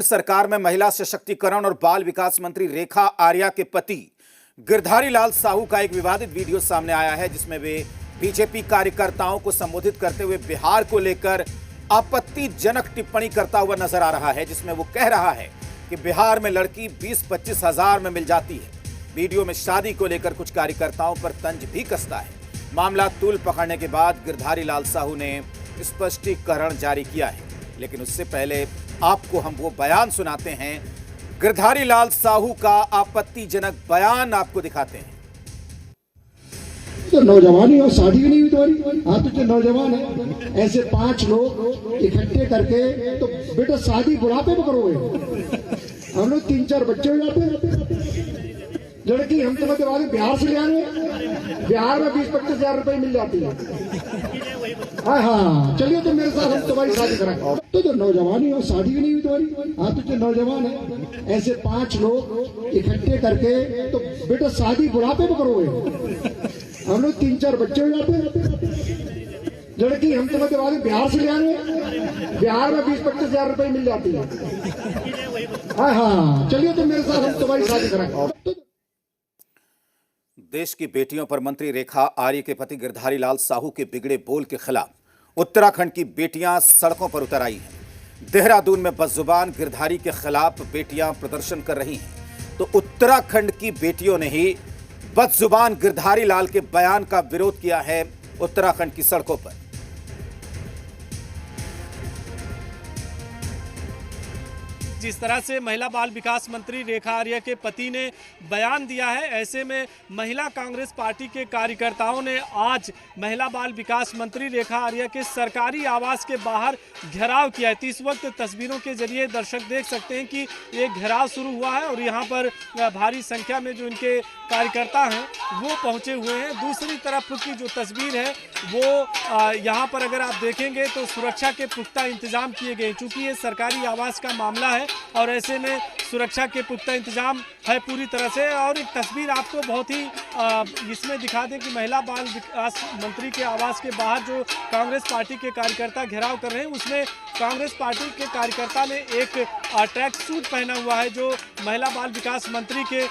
सरकार में महिला सशक्तिकरण और बाल विकास मंत्री रेखा आर्या के पति गिरधारी लाल साहू का एक विवादित वीडियो सामने आया है, जिसमें वे बीजेपी कार्यकर्ताओं को संबोधित करते हुए बिहार को लेकर आपत्तिजनक टिप्पणी करता हुआ नजर आ रहा है, जिसमें वो कह रहा है कि बिहार में लड़की 20-25 हजार में मिल जाती है। वीडियो में शादी को लेकर कुछ कार्यकर्ताओं पर तंज भी कसता है। मामला तूल पकड़ने के बाद गिरधारी लाल साहू ने स्पष्टीकरण जारी किया है, लेकिन उससे पहले आपको हम वो बयान सुनाते हैं। गिरधारी लाल साहू का आपत्तिजनक बयान आपको दिखाते हैं। तो नौजवानी और शादी भी नहीं हुई तुम्हारी। हाँ तो जो नौजवान है, ऐसे 5 लोग इकट्ठे करके तो बेटा शादी बुढ़ापे में करोगे। हम लोग 3-4 बच्चे हो जाते हैं। लड़की हम तुम्हें के बिहार से ले आ रहे हैं, बिहार में 20-25 हजार रुपए मिल जाती है। हाँ चलिए तो मेरे साथ हम तुम्हारी शादी कराएं। तो जो नौजवानी और शादी भी नहीं हुई तुम्हारी। हाँ तो जो नौजवान है, ऐसे 5 लोग इकट्ठे करके तो बेटा शादी बुढ़ापे में करोगे। हम लोग 3-4 बच्चे हो जाते हैं। लड़की हम तुम्हें के बिहार से ले आ रहे हैं, बिहार में 20-25 हजार रुपए मिल जाती है। हाँ चलिए तो मेरे साथ हम तुम्हारी शादी कराएं। देश की बेटियों पर मंत्री रेखा आर्य के पति गिरधारी लाल साहू के बिगड़े बोल के खिलाफ उत्तराखंड की बेटियां सड़कों पर उतर आई हैं। देहरादून में बदजुबान गिरधारी के खिलाफ बेटियां प्रदर्शन कर रही हैं, तो उत्तराखंड की बेटियों ने ही बदजुबान गिरधारी लाल के बयान का विरोध किया है उत्तराखंड की सड़कों पर। जिस तरह से महिला बाल विकास मंत्री रेखा आर्या के पति ने बयान दिया है, ऐसे में महिला कांग्रेस पार्टी के कार्यकर्ताओं ने आज महिला बाल विकास मंत्री रेखा आर्या के सरकारी आवास के बाहर घेराव किया है। तो इस वक्त तस्वीरों के जरिए दर्शक देख सकते हैं कि ये घेराव शुरू हुआ है और यहाँ पर भारी संख्या में जो इनके कार्यकर्ता हैं वो पहुँचे हुए हैं। दूसरी तरफ की जो तस्वीर है वो यहाँ पर अगर आप देखेंगे तो सुरक्षा के पुख्ता इंतजाम किए गए, चूँकि ये सरकारी आवास का मामला है और ऐसे में सुरक्षा के पुख्ता इंतजाम है पूरी तरह से। और एक तस्वीर आपको बहुत ही इसमें दिखा दें कि महिला बाल विकास मंत्री के आवास के बाहर जो कांग्रेस पार्टी के कार्यकर्ता घेराव कर रहे हैं, उसमें कांग्रेस पार्टी के कार्यकर्ता ने एक ट्रैक सूट पहना हुआ है, जो महिला बाल विकास मंत्री के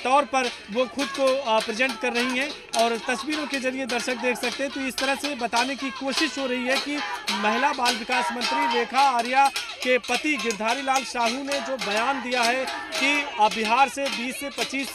तौर पर वो खुद को प्रेजेंट कर रही हैं। और तस्वीरों के जरिए दर्शक देख सकते हैं, तो इस तरह से बताने की कोशिश हो रही है कि महिला बाल विकास मंत्री रेखा आर्या के पति गिरधारी लाल साहू ने जो बयान दिया है कि बिहार से 20 से 25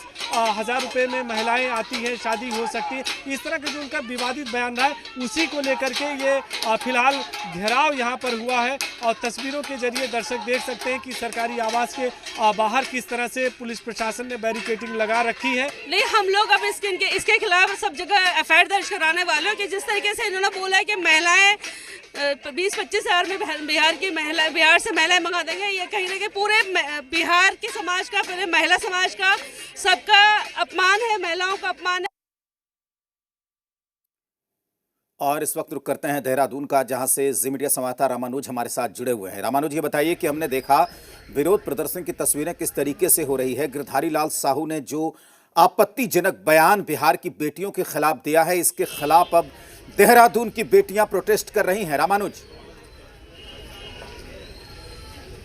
हजार रुपए में महिलाएं आती हैं, शादी हो सकती है, इस तरह का जो उनका विवादित बयान रहा है, उसी को लेकर के ये फिलहाल घेराव यहाँ पर हुआ है। और तस्वीरों के जरिए दर्शक देख सकते हैं कि सरकारी आवास के बाहर किस तरह से पुलिस प्रशासन ने बैरिकेडिंग लगा रखी है। नहीं, हम लोग अब इसके खिलाफ सब जगह एफआईआर दर्ज कराने वाले हैं कि जिस तरीके से इन्होंने बोला है कि महिलाएं 20-25 हजार में बिहार से महिलाएं मंगा देंगे, ये कहीं ना कहीं पूरे बिहार के समाज का, पूरे महिला समाज का, सबका अपमान है, महिलाओं का अपमान है। और इस वक्त रुक करते हैं देहरादून का, जहां से जी मीडिया संवाददाता रामानुज हमारे साथ जुड़े हुए हैं। रामानुज, ये बताइए कि हमने देखा विरोध प्रदर्शन की तस्वीरें किस तरीके से हो रही है। गिरधारी लाल साहू ने जो आपत्तिजनक बयान बिहार की बेटियों के खिलाफ दिया है, इसके खिलाफ अब देहरादून की बेटियां प्रोटेस्ट कर रही हैं। रामानुज।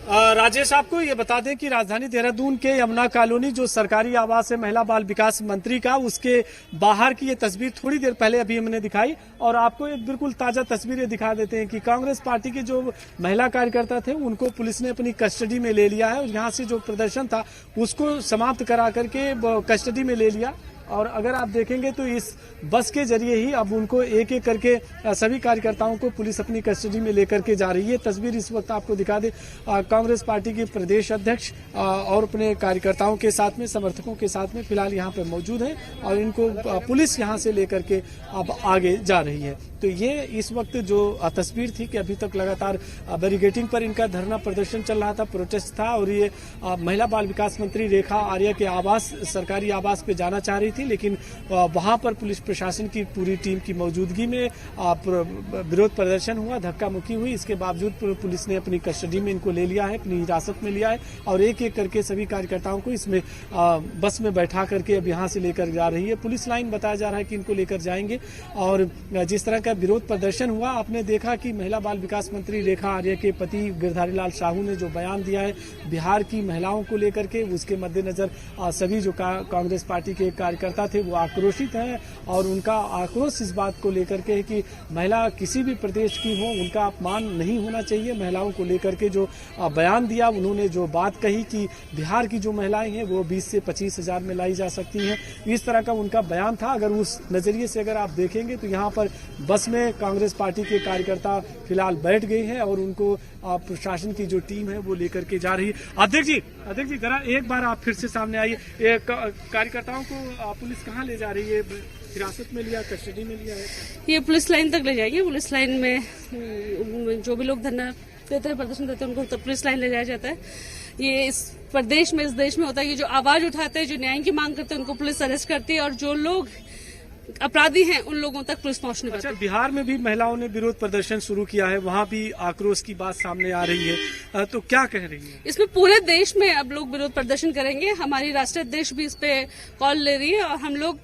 राजेश, आपको ये बता दें कि राजधानी देहरादून के यमुना कॉलोनी जो सरकारी आवास है महिला बाल विकास मंत्री का, उसके बाहर की ये तस्वीर थोड़ी देर पहले अभी हमने दिखाई। और आपको एक बिल्कुल ताजा तस्वीरें दिखा देते हैं कि कांग्रेस पार्टी के जो महिला कार्यकर्ता थे उनको पुलिस ने अपनी कस्टडी में ले लिया है और यहाँ से जो प्रदर्शन था उसको समाप्त करा करके कस्टडी में ले लिया। और अगर आप देखेंगे तो इस बस के जरिए ही अब उनको एक एक करके सभी कार्यकर्ताओं को पुलिस अपनी कस्टडी में लेकर के जा रही है। तस्वीर इस वक्त आपको दिखा दे, कांग्रेस पार्टी के प्रदेश अध्यक्ष और अपने कार्यकर्ताओं के साथ में, समर्थकों के साथ में फिलहाल यहाँ पे मौजूद हैं और इनको पुलिस यहाँ से लेकर के अब आगे जा रही है। तो ये इस वक्त जो तस्वीर थी कि अभी तक लगातार बैरिकेडिंग पर इनका धरना प्रदर्शन चल रहा था, प्रोटेस्ट था। और ये महिला बाल विकास मंत्री रेखा आर्या के आवास, सरकारी आवास पे जाना चाह रही थी, लेकिन वहां पर पुलिस प्रशासन की पूरी टीम की मौजूदगी में विरोध प्रदर्शन हुआ, धक्का मुक्की हुई। इसके बावजूद पुलिस ने अपनी कस्टडी में इनको ले लिया है, अपनी हिरासत में लिया है और एक एक करके सभी कार्यकर्ताओं को इसमें बस में बैठा करके अब यहाँ से लेकर जा रही है। पुलिस लाइन बताया जा रहा है कि इनको लेकर जाएंगे। और जिस तरह का जब विरोध प्रदर्शन हुआ, आपने देखा कि महिला बाल विकास मंत्री रेखा आर्या के पति गिरधारी लाल साहू ने जो बयान दिया है बिहार की महिलाओं को लेकर के, उसके मद्देनजर सभी जो कांग्रेस पार्टी के कार्यकर्ता थे वो आक्रोशित हैं और उनका आक्रोश इस बात को लेकर के है कि महिला किसी भी प्रदेश की हो उनका अपमान नहीं होना चाहिए। महिलाओं को लेकर के जो बयान दिया, उन्होंने जो बात कही कि बिहार की जो महिलाएं हैं वो 20 से 25 हजार में लाई जा सकती हैं, इस तरह का उनका बयान था। अगर उस नजरिए से अगर आप देखेंगे तो यहाँ पर बस में कांग्रेस पार्टी के कार्यकर्ता फिलहाल बैठ गए हैं और उनको प्रशासन की जो टीम है वो लेकर के जा रही है। अध्यक्ष जी जरा एक बार आप फिर से सामने आइए। कार्यकर्ताओं को पुलिस कहाँ ले जा रही है? हिरासत में लिया, कस्टडी में लिया है? ये पुलिस लाइन तक ले जाएंगे। पुलिस लाइन में जो भी लोग धरना देते हैं, प्रदर्शन देते हैं, उनको तो पुलिस लाइन ले जाया जाता है। ये इस प्रदेश में, इस देश में होता है कि जो आवाज उठाते हैं, जो न्याय की मांग करते हैं, उनको पुलिस अरेस्ट करती है और जो लोग अपराधी हैं उन लोगों तक पुलिस पहुंच नहीं पाती। अच्छा, बिहार में भी महिलाओं ने विरोध प्रदर्शन शुरू किया है, वहाँ भी आक्रोश की बात सामने आ रही है, तो क्या कह रही है? इसमें पूरे देश में अब लोग विरोध प्रदर्शन करेंगे। हमारी राष्ट्रीय अध्यक्ष भी इस पे कॉल ले रही है और हम लोग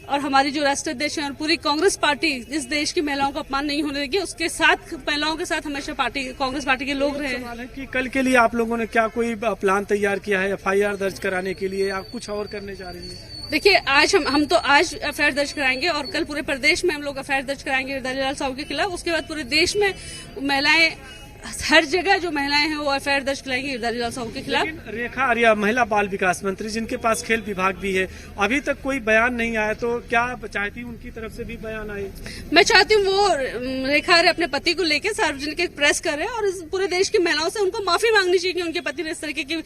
और हमारी जो राष्ट्रीय अध्यक्ष है और पूरी कांग्रेस पार्टी इस देश की महिलाओं का अपमान नहीं होने देगी। उसके साथ, महिलाओं के साथ हमेशा कांग्रेस पार्टी के लोग रहे। सवाल है कि कल के लिए आप लोगों ने क्या कोई प्लान तैयार किया है FIR दर्ज कराने के लिए, या कुछ और करने जा रही है? देखिए, आज हम तो आज FIR दर्ज कराएंगे और कल पूरे प्रदेश में हम लोग FIR दर्ज कराएंगे गिरधारी लाल साहू के खिलाफ। उसके बाद पूरे देश में महिलाएं, हर जगह जो महिलाएं हैं वो FIR दर्ज कराएंगी गिरधारी लाल साहू के खिलाफ। लेकिन रेखा आर्या महिला बाल विकास मंत्री, जिनके पास खेल विभाग भी है, अभी तक कोई बयान नहीं आया, तो क्या चाहती हूँ उनकी तरफ से भी बयान आए? मैं चाहती हूँ वो रेखा आर्या अपने पति को लेकर सार्वजनिक एक प्रेस करे और इस पूरे देश की महिलाओं से उनको माफी मांगनी चाहिए कि उनके पति ने इस तरीके की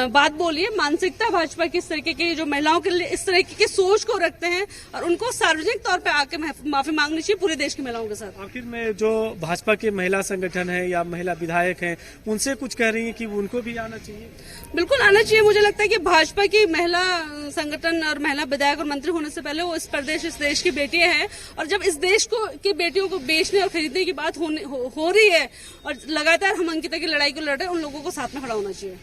बात बोली है। मानसिकता भाजपा की इस तरीके की, जो महिलाओं के लिए इस तरीके की सोच को रखते हैं, और उनको सार्वजनिक तौर पर आके माफी मांगनी चाहिए पूरे देश की महिलाओं के साथ। आखिर में जो भाजपा के महिला संगठन है या महिला विधायक हैं, उनसे कुछ कह रही हैं कि उनको भी आना चाहिए? बिल्कुल आना चाहिए। मुझे लगता है कि भाजपा की महिला संगठन और महिला विधायक और मंत्री होने से पहले वो इस प्रदेश, इस देश की बेटियां हैं, और जब इस देश की बेटियों को बेचने और खरीदने की बात हो रही है और लगातार हम अंकिता की लड़ाई को लड़ रहे हैं, उन लोगों को साथ में खड़ा होना चाहिए।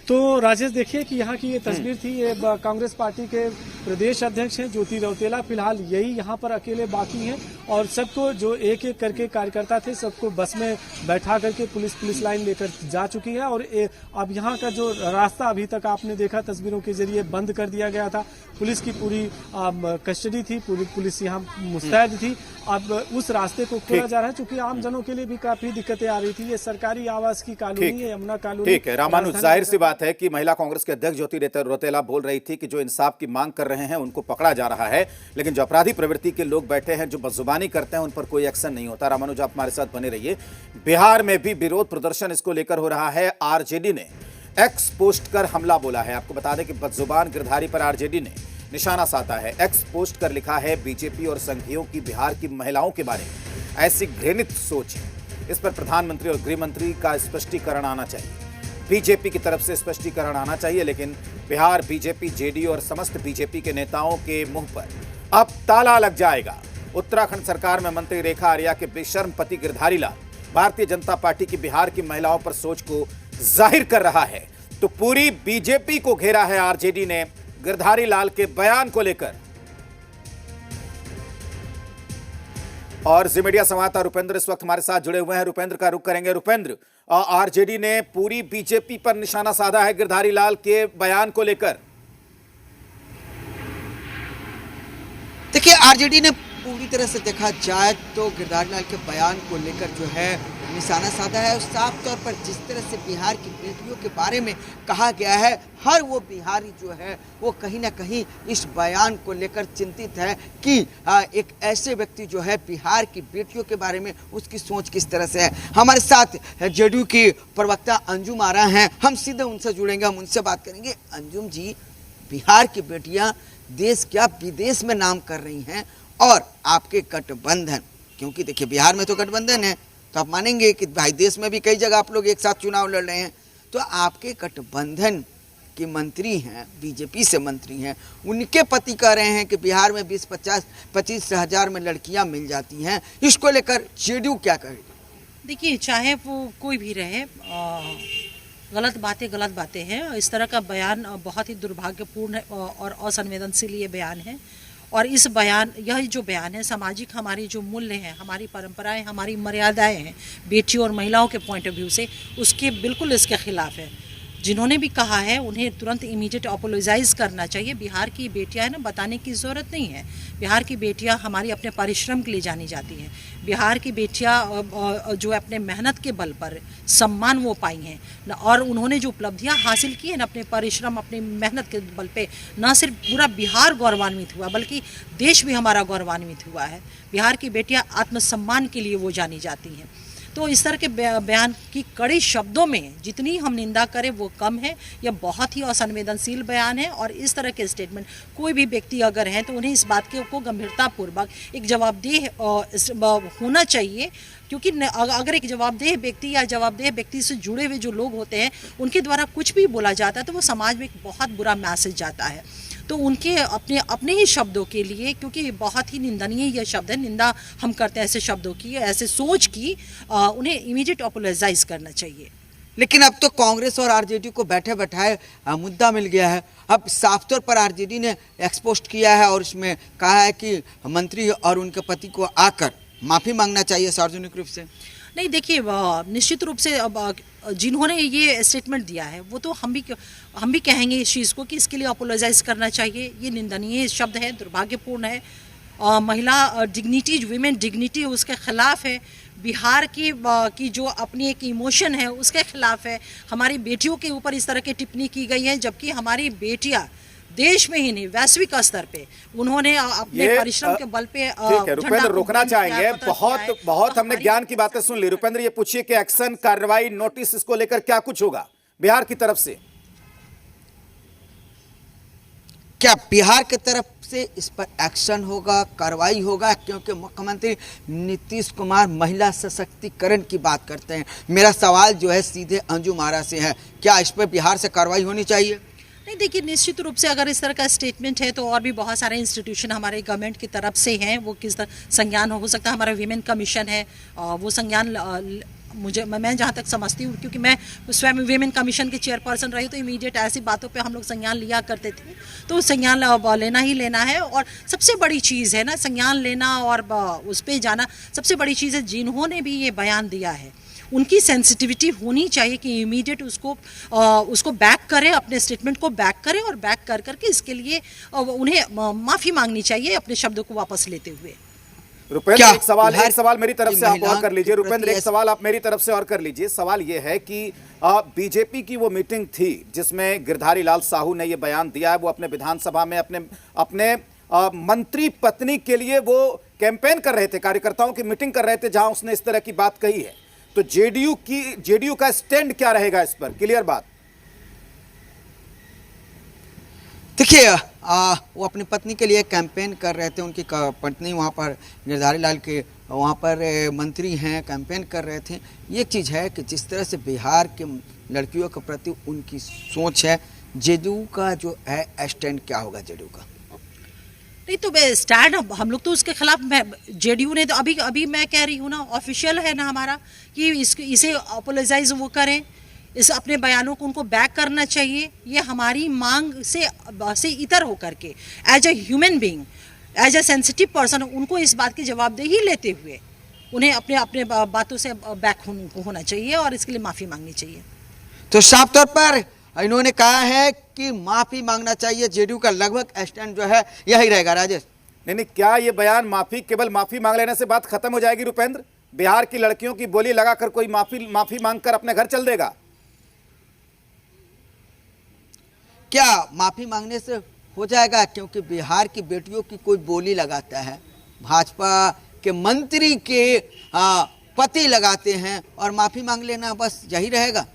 तो राजेश, देखिए कि यहाँ की ये तस्वीर थी। ये कांग्रेस पार्टी के प्रदेश अध्यक्ष हैं ज्योति रौतेला, फिलहाल यही यहाँ पर अकेले बाकी हैं और सबको जो एक एक करके कार्यकर्ता थे सबको बस में बैठा करके पुलिस लाइन लेकर जा चुकी है। और अब यहाँ का जो रास्ता अभी तक आपने देखा तस्वीरों के जरिए बंद कर दिया गया था। पुलिस की पूरी कस्टडी थी, पूरी पुलिस यहाँ मुस्तैद थी। अब उस रास्ते को खोला जा रहा है, चूंकि आम जनों के लिए भी काफी दिक्कतें आ रही थी। ये सरकारी आवास की कॉलोनी है, यमुना कॉलोनी। ठीक है रामानुज, जाहिर सी बात है कि महिला कांग्रेस के अध्यक्ष ज्योति रौतेला बोल रही थी कि जो इंसाफ की मांग कर रहे हैं उनको पकड़ा जा रहा है, लेकिन जो अपराधी प्रवृत्ति के लोग बैठे हैं, जो बदजुबानी करते हैं, उन पर कोई एक्शन नहीं होता। रामानुज, आप हमारे साथ बने रहिए। बिहार में भी विरोध प्रदर्शन इसको लेकर हो रहा है। आरजेडी ने एक्स पोस्ट कर हमला बोला है। आपको बता दें कि बदजुबान गिरधारी पर आरजेडी ने निशाना साधा है। एक्स पोस्ट कर लिखा है, बीजेपी और संघियों की बिहार की महिलाओं के बारे में ऐसी घृणित सोच है, इस पर प्रधानमंत्री और गृह मंत्री का स्पष्टीकरण आना चाहिए। बीजेपी की तरफ से स्पष्टीकरण आना चाहिए, लेकिन बिहार बीजेपी, जेडीयू और समस्त बीजेपी के नेताओं के मुंह पर अब ताला लग जाएगा। उत्तराखंड सरकार में मंत्री रेखा आर्या के बेशर्म पति गिरधारी लाल भारतीय जनता पार्टी की बिहार की महिलाओं पर सोच को जाहिर कर रहा है, तो पूरी बीजेपी को घेरा है आरजेडी ने गिरधारी लाल के बयान को लेकर। और जी मीडिया संवाददाता रुपेंद्र इस वक्त हमारे साथ जुड़े हुए हैं। रुपेंद्र का रुख करेंगे। रुपेंद्र, आरजेडी ने पूरी बीजेपी पर निशाना साधा है गिरधारी लाल के बयान को लेकर। देखिए, आरजेडी ने पूरी तरह से देखा जाए तो गिरधारी लाल के बयान को लेकर जो है निशाना साधा है। साफ तौर पर जिस तरह से बिहार की बेटियों के बारे में कहा गया है, हर वो बिहारी जो है वो कहीं ना कहीं इस बयान को लेकर चिंतित है कि एक ऐसे व्यक्ति जो है बिहार की बेटियों के बारे में उसकी सोच किस तरह से है। हमारे साथ जेडीयू की प्रवक्ता अंजुम आरा हैं, हम सीधे उनसे जुड़ेंगे, हम उनसे बात करेंगे। अंजुम जी, बिहार की बेटियां देश क्या विदेश में नाम कर रही हैं, और आपके गठबंधन, क्योंकि देखिए बिहार में तो गठबंधन है, तो आप मानेंगे कि भाई देश में भी कई जगह आप लोग एक साथ चुनाव लड़ रहे हैं, तो आपके गठबंधन के मंत्री हैं, बीजेपी से मंत्री हैं, उनके पति कह रहे हैं कि बिहार में 20-25 हजार में लड़कियां मिल जाती हैं। इसको लेकर जेडीयू क्या कहेगी? देखिए, चाहे वो कोई भी रहे, गलत बातें हैं। इस तरह का बयान बहुत ही दुर्भाग्यपूर्ण है और असंवेदनशील ये बयान है। और इस बयान, यह जो बयान है सामाजिक हमारी जो मूल्य हैं, हमारी परंपराएं, हमारी मर्यादाएं हैं बेटियों और महिलाओं के पॉइंट ऑफ व्यू से, उसके बिल्कुल इसके खिलाफ है। जिन्होंने भी कहा है उन्हें तुरंत इमीडिएट अपोलोजाइज करना चाहिए। बिहार की बेटियां है ना, बताने की ज़रूरत नहीं है। बिहार की बेटियां हमारी अपने परिश्रम के लिए जानी जाती हैं। बिहार की बेटियां जो अपने मेहनत के बल पर सम्मान वो पाई हैं और उन्होंने जो उपलब्धियां हासिल की हैं ना अपने परिश्रम, अपनी मेहनत के बल पे, न सिर्फ पूरा बिहार गौरवान्वित हुआ बल्कि देश भी हमारा गौरवान्वित हुआ है। बिहार की बेटियां आत्मसम्मान के लिए वो जानी जाती हैं। तो इस तरह के बयान की कड़े शब्दों में जितनी हम निंदा करें वो कम है। यह बहुत ही असंवेदनशील बयान है और इस तरह के स्टेटमेंट कोई भी व्यक्ति अगर हैं तो उन्हें इस बात के को गंभीरतापूर्वक एक जवाबदेह होना चाहिए, क्योंकि अगर एक जवाबदेह व्यक्ति या जवाबदेह व्यक्ति से जुड़े हुए जो लोग होते हैं उनके द्वारा कुछ भी बोला जाता है तो वो समाज में एक बहुत बुरा मैसेज जाता है। तो उनके अपने ही शब्दों के लिए, क्योंकि बहुत ही निंदनीय यह शब्द है, निंदा हम करते हैं ऐसे शब्दों की, ऐसे सोच की, उन्हें इमीडिएट अपोलोजाइज करना चाहिए। लेकिन अब तो कांग्रेस और आरजेडी को बैठे बैठाए मुद्दा मिल गया है। अब साफ तौर पर आरजेडी ने एक्सपोस्ट किया है और इसमें कहा है कि मंत्री और उनके पति को आकर माफ़ी मांगना चाहिए सार्वजनिक रूप से। नहीं, देखिए, निश्चित रूप से अब जिन्होंने ये स्टेटमेंट दिया है वो तो हम भी कहेंगे इस चीज़ को कि इसके लिए अपोलोजाइज करना चाहिए। ये निंदनीय शब्द है, दुर्भाग्यपूर्ण है। महिला डिग्निटी, वीमेन डिग्निटी उसके खिलाफ है। बिहार की जो अपनी एक इमोशन है उसके खिलाफ है। हमारी बेटियों के ऊपर इस तरह की टिप्पणी की गई है, जबकि हमारी बेटियां देश में ही नहीं वैश्विक स्तर पे उन्होंने अपने परिश्रम के बल पे ठीक है रुपेंद्र, रोकना चाहेंगे। बहुत हमने ज्ञान की बातें सुन ली। रुपेंद्र, ये पूछिए कि एक्शन, कार्रवाई, नोटिस, इसको लेकर क्या कुछ होगा बिहार की तरफ से? क्या बिहार की तरफ से इस पर एक्शन होगा, कार्रवाई होगा? क्योंकि मुख्यमंत्री नीतीश कुमार महिला सशक्तिकरण की बात करते हैं। मेरा सवाल जो है सीधे अंजुम आरा से है, क्या इस पर बिहार से कार्रवाई होनी चाहिए? नहीं, देखिए, निश्चित रूप से अगर इस तरह का स्टेटमेंट है तो और भी बहुत सारे इंस्टीट्यूशन हमारे गवर्नमेंट की तरफ से हैं, वो किस तरह संज्ञान हो सकता है। हमारा वीमेन कमीशन है, वो संज्ञान मैं जहाँ तक समझती हूँ, क्योंकि मैं स्वयं वीमेन कमीशन के चेयरपर्सन रही, तो इमीडिएट ऐसी बातों पे हम लोग संज्ञान लिया करते थे। तो संज्ञान लेना ही लेना है। और सबसे बड़ी चीज़ है ना, संज्ञान लेना और उस पर जाना सबसे बड़ी चीज़ है। जिन्होंने भी ये बयान दिया है उनकी सेंसिटिविटी होनी चाहिए कि इमीडिएट उसको बैक करें, अपने स्टेटमेंट को बैक करें और बैक कर करके इसके लिए उन्हें माफ़ी मांगनी चाहिए अपने शब्दों को वापस लेते हुए। रुपेंद्र, एक सवाल मेरी तरफ से आप और कर लीजिए। रुपेंद्र, एक सवाल आप मेरी तरफ से और कर लीजिए। सवाल ये है कि बीजेपी की वो मीटिंग थी जिसमें गिरधारी लाल साहू ने ये बयान दिया है, वो अपने विधानसभा में अपने मंत्री पत्नी के लिए वो कैंपेन कर रहे थे, कार्यकर्ताओं की मीटिंग कर रहे थे, जहां उसने इस तरह की बात कही है। तो जेडीयू का स्टैंड क्या रहेगा इस पर? क्लियर बात। देखिए, वो अपनी पत्नी के लिए कैंपेन कर रहे थे। उनकी पत्नी वहाँ पर गिरधारी लाल के वहाँ पर मंत्री हैं, कैंपेन कर रहे थे। ये चीज़ है कि जिस तरह से बिहार के लड़कियों के प्रति उनकी सोच है, जेडीयू का जो है स्टैंड क्या होगा जेडीयू का? नहीं, तो स्टैंड हम लोग तो उसके खिलाफ, जेडीयू ने तो अभी मैं कह रही हूँ ना, ऑफिशियल है ना हमारा कि इसे अपोलोजाइज वो करें, इस अपने बयानों को उनको बैक करना चाहिए। ये हमारी मांग से इतर होकर के as a human being, as a sensitive person उनको इस बात की जवाबदेही लेते हुए उन्हें अपने बातों से बैक होना चाहिए और इसके लिए माफ़ी मांगनी चाहिए। तो साफ तौर पर इन्होंने कहा है कि माफी मांगना चाहिए। जेडीयू का लगभग स्टैंड जो है यही रहेगा। राजेश, नहीं, क्या ये बयान केवल माफी मांग लेने से बात खत्म हो जाएगी? रुपेंद्र, बिहार की लड़कियों की बोली लगाकर कोई माफी मांगकर अपने घर चल देगा? क्या माफी मांगने से हो जाएगा? क्योंकि बिहार की बेटियों की कोई बोली लगाता है, भाजपा के मंत्री के पति लगाते हैं और माफी मांग लेना बस यही रहेगा?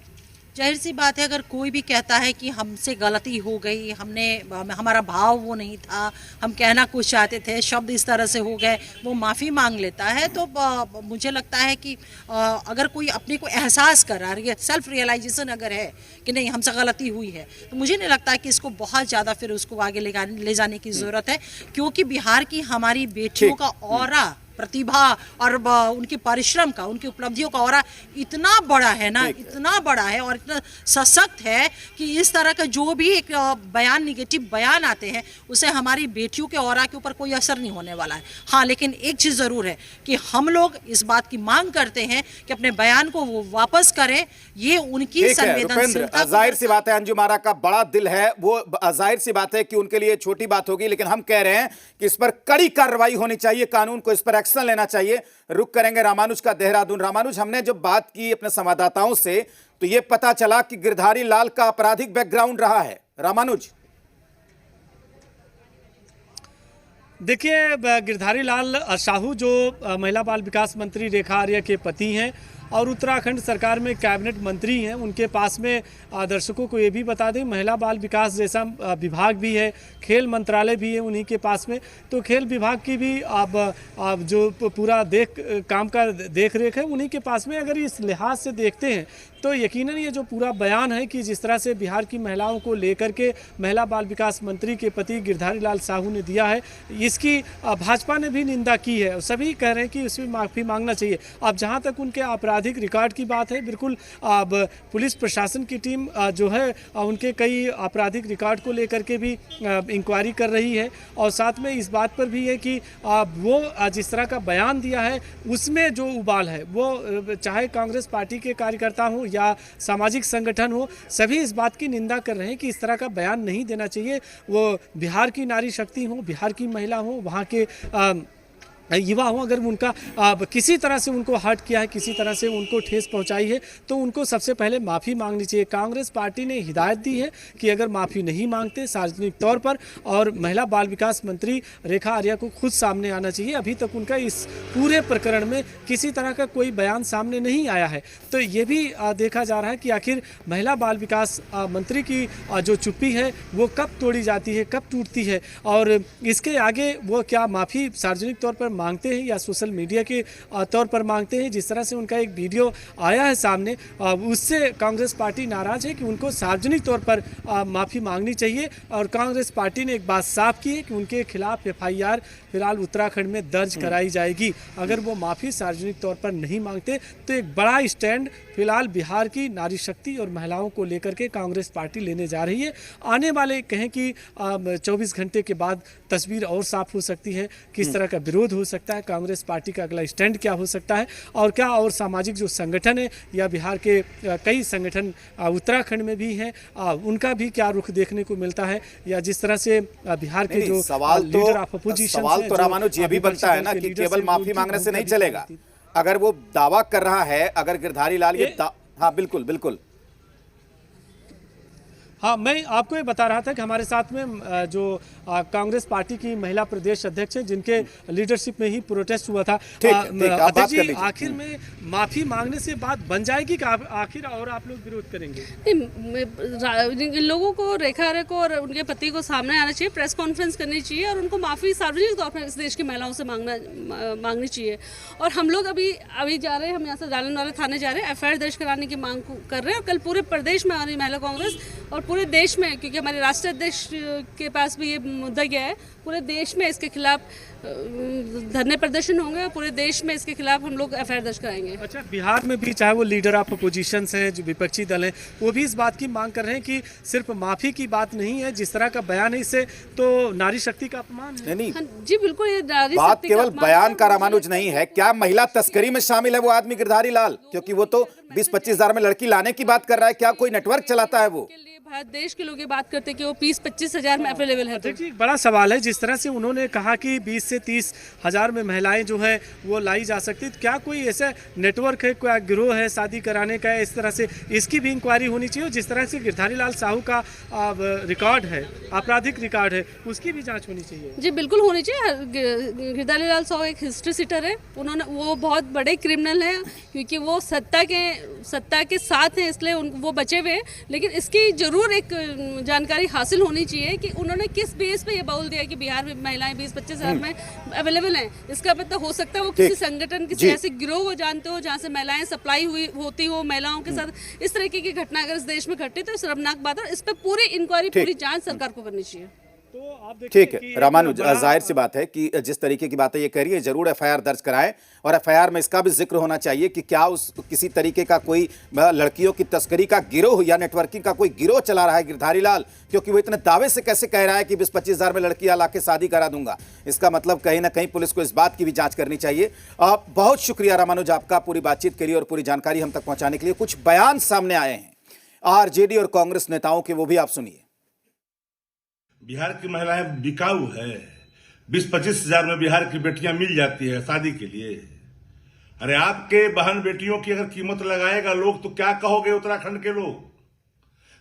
जाहिर सी बात है, अगर कोई भी कहता है कि हमसे गलती हो गई, हमारा भाव वो नहीं था, हम कहना कुछ चाहते थे, शब्द इस तरह से हो गए, वो माफ़ी मांग लेता है, तो मुझे लगता है कि अगर कोई अपने को एहसास कर रहा है, सेल्फ रियलाइजेशन अगर है कि नहीं हमसे गलती हुई है, तो मुझे नहीं लगता है कि इसको बहुत ज़्यादा फिर उसको आगे ले जाने की ज़रूरत है, क्योंकि बिहार की हमारी बेटियों का ऑरा प्रतिभा और उनके परिश्रम का, उनकी उपलब्धियों का ऑरा इतना बड़ा है ना, इतना बड़ा है और इतना सशक्त है कि इस तरह का जो भी एक बयान, निगेटिव बयान आते हैं, उससे हमारी बेटियों के ऑरा के ऊपर कोई असर नहीं होने वाला है। हाँ, लेकिन एक चीज़ ज़रूर है कि हम लोग इस बात की मांग करते हैं कि अपने बयान को वो वापस करें। ये उनकी संवेदनशीलता, जाहिर सी बात है अंजुम आरा का बड़ा दिल है, वो जाहिर सी बात है कि उनके लिए छोटी बात होगी, लेकिन हम कह रहे हैं कि इस पर कड़ी कार्रवाई होनी चाहिए, कानून को इस पर एक्शन लेना चाहिए। रुक करेंगे रामानुज का देहरादून। रामानुज, हमने जब बात की अपने संवाददाताओं से तो यह पता चला कि गिरधारी लाल का आपराधिक बैकग्राउंड रहा है। रामानुज, देखिए, गिरधारी लाल साहू जो महिला बाल विकास मंत्री रेखा आर्या के पति हैं और उत्तराखंड सरकार में कैबिनेट मंत्री हैं, उनके पास में दर्शकों को ये भी बता दें महिला बाल विकास जैसा विभाग भी है, खेल मंत्रालय भी है उन्हीं के पास में। तो खेल विभाग की भी अब जो पूरा काम का देख रेख है उन्हीं के पास में। अगर इस लिहाज से देखते हैं तो यकीनन ये जो पूरा बयान है कि जिस तरह से बिहार की महिलाओं को लेकर के महिला बाल विकास मंत्री के पति गिरधारी लाल साहू ने दिया है, इसकी भाजपा ने भी निंदा की है। सभी कह रहे हैं कि इसमें माफ़ी मांगना चाहिए। अब जहाँ तक उनके आपराधिक रिकॉर्ड की बात है, बिल्कुल अब पुलिस प्रशासन की टीम जो है उनके कई आपराधिक रिकॉर्ड को लेकर के भी इंक्वायरी कर रही है और साथ में इस बात पर भी है कि वो जिस तरह का बयान दिया है उसमें जो उबाल है वो चाहे कांग्रेस पार्टी के कार्यकर्ता हो या सामाजिक संगठन हो, सभी इस बात की निंदा कर रहे हैं कि इस तरह का बयान नहीं देना चाहिए। वो बिहार की नारी शक्ति हो, बिहार की महिला हो, वहाँ के युवा हो, अगर उनका किसी तरह से उनको हर्ट किया है, किसी तरह से उनको ठेस पहुंचाई है, तो उनको सबसे पहले माफ़ी मांगनी चाहिए। कांग्रेस पार्टी ने हिदायत दी है कि अगर माफ़ी नहीं मांगते सार्वजनिक तौर पर, और महिला बाल विकास मंत्री रेखा आर्या को खुद सामने आना चाहिए। अभी तक उनका इस पूरे प्रकरण में किसी तरह का कोई बयान सामने नहीं आया है। तो ये भी देखा जा रहा है कि आखिर महिला बाल विकास मंत्री की जो चुप्पी है वो कब तोड़ी जाती है, कब टूटती है, और इसके आगे वो क्या माफ़ी सार्वजनिक तौर पर मांगते हैं या सोशल मीडिया के तौर पर मांगते हैं। जिस तरह से उनका एक वीडियो आया है सामने, उससे कांग्रेस पार्टी नाराज है कि उनको सार्वजनिक तौर पर माफ़ी मांगनी चाहिए। और कांग्रेस पार्टी ने एक बात साफ की है कि उनके खिलाफ FIR फिलहाल उत्तराखंड में दर्ज कराई जाएगी अगर वो माफ़ी सार्वजनिक तौर पर नहीं मांगते। तो एक बड़ा स्टैंड फिलहाल बिहार की नारी शक्ति और महिलाओं को लेकर के कांग्रेस पार्टी लेने जा रही है। आने वाले कहें कि 24 घंटे के बाद तस्वीर और साफ हो सकती है, किस तरह का विरोध हो सकता है, कांग्रेस पार्टी का अगला स्टैंड क्या हो सकता है, और क्या और सामाजिक जो संगठन है या बिहार के कई संगठन उत्तराखंड में भी हैं, उनका भी क्या रुख देखने को मिलता है, या जिस तरह से बिहार के जो लीडर ऑफ अपोजिशन सवाल तो रामानुज ये भी बनता है ना कि केवल माफी मांगने से नहीं चलेगा। अगर वो दावा कर रहा है, अगर गिरधारी लाल ये हाँ बिल्कुल बिल्कुल, हाँ, मैं आपको ये बता रहा था कि हमारे साथ में जो कांग्रेस पार्टी की महिला प्रदेश अध्यक्ष हैं, जिनके लीडरशिप में ही प्रोटेस्ट हुआ था। अध्यक्ष जी, आखिर में माफी मांगने से बात बन जाएगी कि आखिर और आप लोग विरोध करेंगे? इन लोगों को, रेखा आर्या को और उनके पति को सामने आना चाहिए, प्रेस कॉन्फ्रेंस करनी चाहिए और उनको माफ़ी सार्वजनिक तौर पर इस देश की महिलाओं से मांगनी चाहिए। और हम लोग अभी जा रहे हैं, हम यहाँ से जालनवाला थाने जा रहे हैं, FIR दर्ज कराने की मांग कर रहे हैं। और कल पूरे प्रदेश में हमारी महिला कांग्रेस और पूरे देश में, क्योंकि हमारे राष्ट्रीय अध्यक्ष के पास भी ये मुद्दा गया है, पूरे देश में इसके खिलाफ धरने प्रदर्शन होंगे और पूरे देश में इसके खिलाफ हम लोग FIR दर्ज कराएंगे। अच्छा, बिहार में भी चाहे वो लीडर ऑफ अपोजिशन हैं, जो विपक्षी दल हैं, वो भी इस बात की मांग कर रहे हैं कि सिर्फ माफी की बात नहीं है, जिस तरह का बयान है इससे तो नारी शक्ति का अपमान है। नहीं जी बिल्कुल, ये नारी बात केवल बयान का रामानुज नहीं है। क्या महिला तस्करी में शामिल है वो आदमी गिरधारी लाल? क्योंकि वो तो 20-25 हजार में लड़की लाने की बात कर रहा है। क्या कोई नेटवर्क चलाता है वो? भारत देश के लोग ये बात करते हैं कि वो 20-25 हजार में अवेलेबल है। तो एक बड़ा सवाल है, जिस तरह से उन्होंने कहा कि 20 से 30 हजार में महिलाएं जो है वो लाई जा सकती, क्या कोई ऐसा नेटवर्क है, कोई गिरोह है शादी कराने का, इस तरह से इसकी भी इंक्वायरी होनी चाहिए। जिस तरह से गिरधारी लाल साहू का रिकॉर्ड है, आपराधिक रिकॉर्ड है, उसकी भी जाँच होनी चाहिए। जी बिल्कुल होनी चाहिए। गिरधारी लाल साहू एक हिस्ट्री सीटर है, वो बहुत बड़े क्रिमिनल हैं, क्योंकि वो सत्ता के साथ हैं, इसलिए वो बचे हुए हैं। लेकिन इसकी जरूर एक जानकारी हासिल होनी चाहिए कि उन्होंने किस बेस पे ये बोल दिया कि बिहार में महिलाएं 20-25 हजार में अवेलेबल हैं। इसका मतलब हो सकता है वो किसी संगठन, किसी ऐसे गिरोह को जानते हो जहाँ से महिलाएं सप्लाई होती हो महिलाओं के साथ। इस तरीके की घटना अगर इस देश में घटे तो शर्मनाक बात है। इस पर पूरी इंक्वायरी, पूरी जांच सरकार को करनी चाहिए। तो आप देखिए ठीक कि है एक रामानुज, बड़ा- जाहिर सी बात है कि जिस तरीके की बातें ये कह रही है जरूर एफआईआर दर्ज कराएं और एफआईआर में इसका भी जिक्र होना चाहिए कि क्या उस किसी तरीके का कोई लड़कियों की तस्करी का गिरोह या नेटवर्किंग का कोई गिरोह चला रहा है गिरधारी लाल, क्योंकि वो इतने दावे से कैसे कह रहा है कि 20-25 हजार में लड़कियां ला के शादी करा दूंगा। इसका मतलब कहीं ना कहीं पुलिस को इस बात की भी जांच करनी चाहिए। बहुत शुक्रिया रामानुज आपका पूरी बातचीत के लिए और पूरी जानकारी हम तक पहुंचाने के लिए। कुछ बयान सामने आए हैं आरजेडी और कांग्रेस नेताओं के, वो भी आप सुनिए। बिहार की महिलाएं बिकाऊ है। 20-25 हजार में बिहार की बेटियां मिल जाती है शादी के लिए। अरे आपके बहन बेटियों की अगर कीमत लगाएगा लोग तो क्या कहोगे उत्तराखंड के लोग।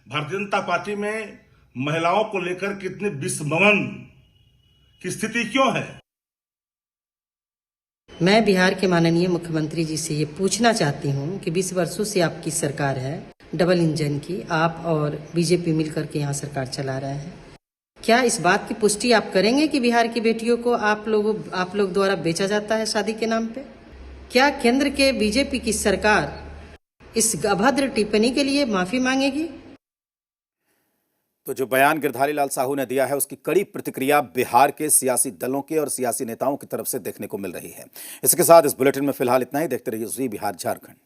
भारतीय जनता पार्टी में महिलाओं को लेकर कितनी विस्मरण की स्थिति क्यों है। मैं बिहार के माननीय मुख्यमंत्री जी से ये पूछना चाहती हूँ कि 20 वर्षों से आपकी सरकार है, डबल इंजन की, आप और बीजेपी मिलकर के यहाँ सरकार चला रहे हैं। क्या इस बात की पुष्टि आप करेंगे कि बिहार की बेटियों को आप लोग द्वारा बेचा जाता है शादी के नाम पे? क्या केंद्र के बीजेपी की सरकार इस अभद्र टिप्पणी के लिए माफी मांगेगी? तो जो बयान गिरधारी लाल साहू ने दिया है उसकी कड़ी प्रतिक्रिया बिहार के सियासी दलों के और सियासी नेताओं की तरफ से देखने को मिल रही है। इसके साथ इस बुलेटिन में फिलहाल इतना ही। देखते रहिए जी बिहार झारखंड।